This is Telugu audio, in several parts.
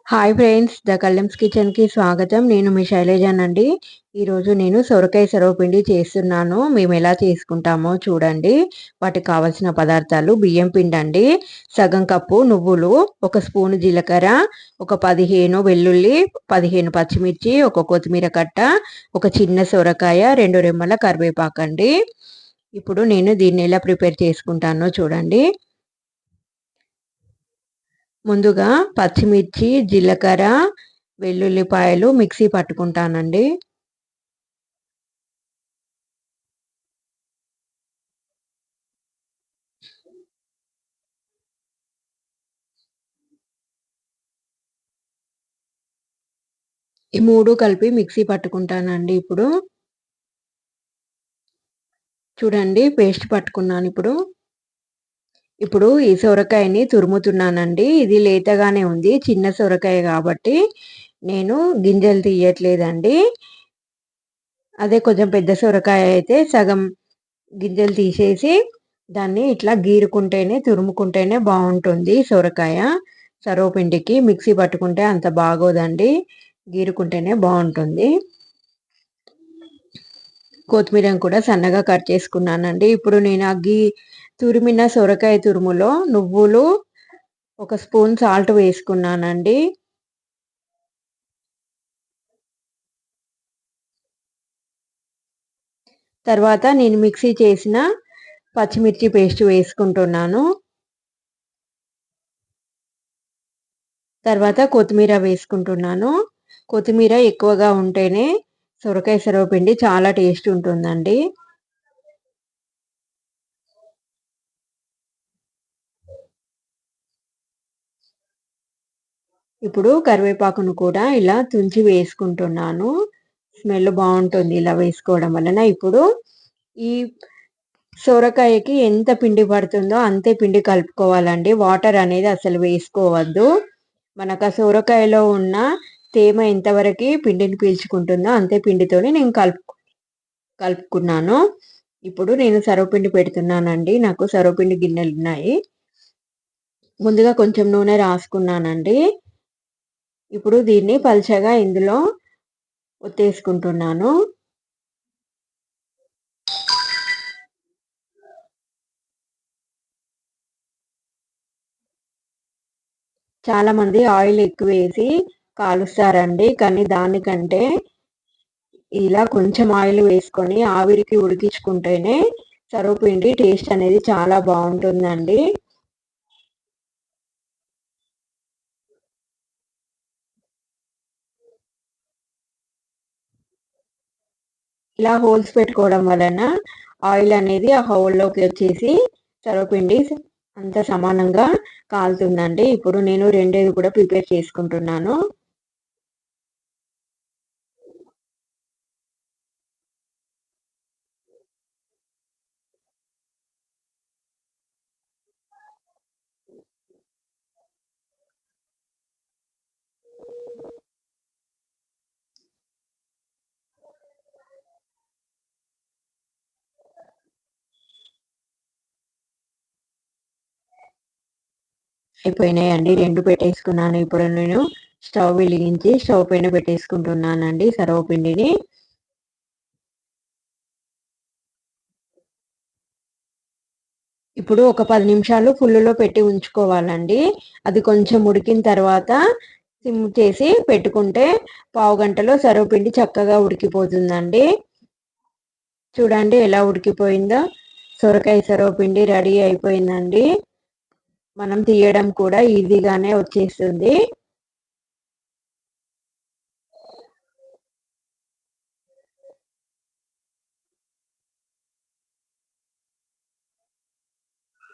హాయ్ ఫ్రెండ్స్, ద కల్లెమ్స్ కిచెన్కి స్వాగతం. నేను మీ శైలజానండి. ఈరోజు నేను సొరకాయ సర్వపిండి చేస్తున్నాను. మేము ఎలా చేసుకుంటామో చూడండి. వాటికి కావాల్సిన పదార్థాలు: బియ్యం పిండి అండి, సగం కప్పు నువ్వులు, ఒక స్పూను జీలకర్ర, ఒక 15 వెల్లుల్లి, 15 పచ్చిమిర్చి, ఒక కొత్తిమీర కట్ట, ఒక చిన్న సొరకాయ, 2 రెమ్మల కరివేపాకండి. ఇప్పుడు నేను దీన్ని ఎలా ప్రిపేర్ చేసుకుంటానో చూడండి. ముందుగా పచ్చిమిర్చి, జీలకర్ర, వెల్లుల్లిపాయలు మిక్సీ పట్టుకుంటానండి. ఈ 3 కలిపి మిక్సీ పట్టుకుంటానండి. చూడండి, పేస్ట్ పట్టుకున్నాను. ఇప్పుడు ఈ సొరకాయని తురుముతున్నానండి. ఇది లేతగానే ఉంది, చిన్న సొరకాయ కాబట్టి నేను గింజలు తీయట్లేదండి. అదే కొంచెం పెద్ద సొరకాయ అయితే సగం గింజలు తీసేసి దాన్ని ఇట్లా గీరుకుంటేనే, తురుముకుంటేనే బాగుంటుంది. సొరకాయ సర్వపిండికి మిక్సీ పట్టుకుంటే అంత బాగోదండి, గీరుకుంటేనే బాగుంటుంది. కొత్తిమీరను కూడా సన్నగా కట్ చేసుకున్నానండి. ఇప్పుడు నేను తురిమిన సొరకాయ తురుములో నువ్వులు, ఒక స్పూన్ సాల్ట్ వేసుకున్నానండి. తర్వాత నేను మిక్సీ చేసిన పచ్చిమిర్చి పేస్ట్ వేసుకుంటున్నాను. తర్వాత కొత్తిమీర వేసుకుంటున్నాను. కొత్తిమీర ఎక్కువగా ఉంటేనే సొరకాయ సర్వపిండి చాలా టేస్ట్ ఉంటుందండి. ఇప్పుడు కరివేపాకును కూడా ఇలా తుంచి వేసుకుంటున్నాను. స్మెల్ బాగుంటుంది ఇలా వేసుకోవడం వలన. ఇప్పుడు ఈ సొరకాయకి ఎంత పిండి పడుతుందో అంతే పిండి కలుపుకోవాలండి. వాటర్ అనేది అసలు వేసుకోవద్దు. మనకు ఆ సొరకాయలో ఉన్న తేమ ఎంతవరకు పిండిని పీల్చుకుంటుందో అంతే పిండితోనే నేను కలుపుకున్నాను. ఇప్పుడు నేను సర్వపిండి పెడుతున్నానండి. నాకు సర్వపిండి గిన్నెలు ఉన్నాయి. ముందుగా కొంచెం నూనె రాసుకున్నానండి. ఇప్పుడు దీన్ని పల్చగా ఇందులో ఒత్తేసుకుంటున్నాను. చాలామంది ఆయిల్ ఎక్కువ వేసి కాలుస్తారండి, కానీ దానికంటే ఇలా కొంచెం ఆయిల్ వేసుకొని ఆవిరికి ఉడికించుకుంటేనే సర్వపిండి టేస్ట్ అనేది చాలా బాగుంటుందండి. ఇలా హోల్స్ పెట్టుకోవడం వలన ఆయిల్ అనేది ఆ హోల్లోకి వచ్చేసి సర్వపిండి అంత సమానంగా కాలుతుందండి. ఇప్పుడు నేను రెండేది కూడా ప్రిపేర్ చేసుకుంటున్నాను. అయిపోయినాయండి, 2 పెట్టేసుకున్నాను. ఇప్పుడు నేను స్టవ్ వెలిగించి స్టవ్ పైన పెట్టేసుకుంటున్నానండి సర్వపిండిని. ఇప్పుడు ఒక 10 నిమిషాలు ఫుల్లులో పెట్టి ఉంచుకోవాలండి. అది కొంచెం ఉడికిన తర్వాత సిమ్ చేసి పెట్టుకుంటే పావుగంటలో సర్వపిండి చక్కగా ఉడికిపోతుందండి. చూడండి ఎలా ఉడికిపోయిందో. సొరకాయ సర్వపిండి రెడీ అయిపోయిందండి. మనం తీయడం కూడా ఈజీగానే వచ్చేస్తుంది.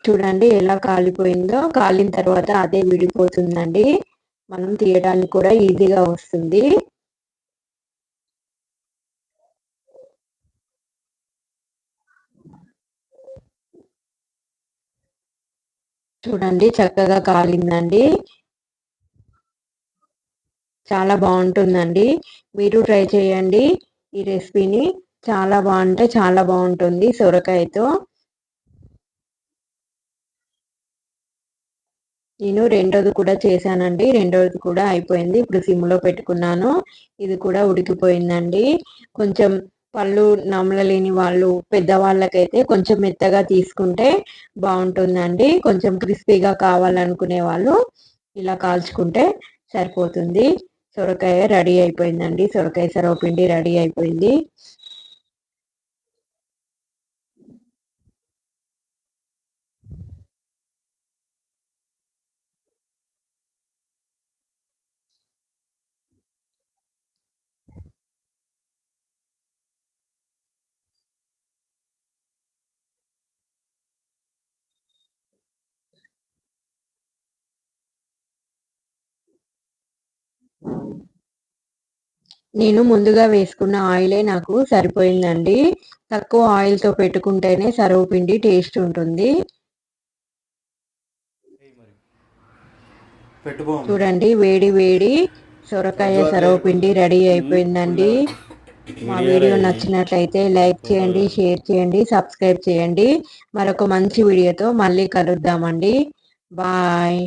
చూడండి ఎలా కాలిపోయిందో. కాలిన తర్వాత అదే విడిపోతుందండి. మనం తీయడానికి కూడా ఈజీగా వస్తుంది. చూడండి చక్కగా కాలిందండి. చాలా బాగుంటుందండి. మీరు ట్రై చేయండి ఈ రెసిపీని. చాలా చాలా బాగుంటుంది సొరకాయతో. నేను రెండోది కూడా చేశానండి. రెండోది కూడా అయిపోయింది. ఇప్పుడు సిమ్లో పెట్టుకున్నాను. ఇది కూడా ఉడికిపోయిందండి. కొంచెం పళ్ళు నమలలేని వాళ్ళు, పెద్దవాళ్ళకైతే కొంచెం మెత్తగా తీసుకుంటే బాగుంటుందండి. కొంచెం క్రిస్పీగా కావాలనుకునే వాళ్ళు ఇలా కాల్చుకుంటే సరిపోతుంది. సొరకాయ రెడీ అయిపోయిందండి. సొరకాయ సర్వపిండి రెడీ అయిపోయింది. నేను ముందుగా వేసుకున్న ఆయిలే నాకు సరిపోయిందండి. తక్కువ ఆయిల్తో పెట్టుకుంటేనే సర్వపిండి టేస్ట్ ఉంటుంది. చూడండి, వేడి వేడి సొరకాయ సర్వపిండి రెడీ అయిపోయిందండి. మా వీడియో నచ్చినట్లయితే లైక్ చేయండి, షేర్ చేయండి, సబ్స్క్రైబ్ చేయండి. మరొక మంచి వీడియోతో మళ్ళీ కలుద్దామండి. బాయ్.